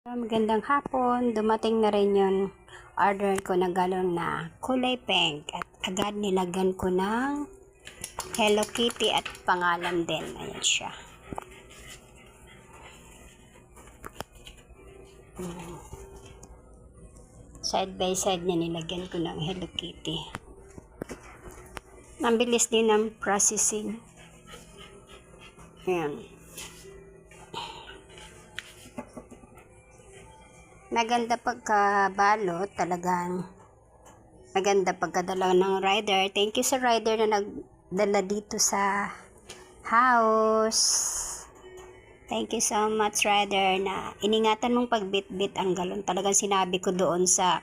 Magandang hapon, dumating na rin yung order ko na galon na kulay pink at agad nilagyan ko ng Hello Kitty at pangalan din. Ayan siya. Side by side niya nilagyan ko ng Hello Kitty. Ang bilis din ng processing. Ayan. Maganda pagkabalot, talagang maganda pagkadala ng rider. Thank you sa rider na nagdala dito sa house. Thank you so much, rider, na iningatan mong pagbitbit ang galon. Talagang sinabi ko doon sa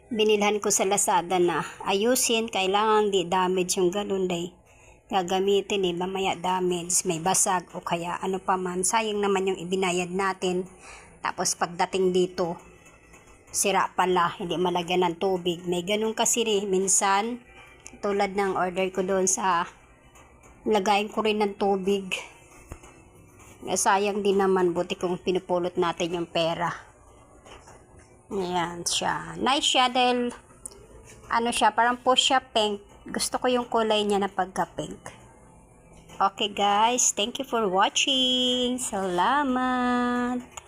binilhan ko sa Lazada na ayusin, kailangan di damage yung galon day. Gagamitin mamaya damage, may basag o kaya ano pa man. Sayang naman yung ibinayad natin. Tapos pagdating dito, sira pala, hindi malagyan ng tubig. May ganun kasi minsan, tulad ng order ko doon sa lagayin ko rin ng tubig. Sayang din naman, buti kung pinupulot natin yung pera. Ayan siya. Nice siya dahil ano siya, parang fuchsia pink. Gusto ko yung kulay niya na pagka-pink. Okay guys, thank you for watching. Salamat.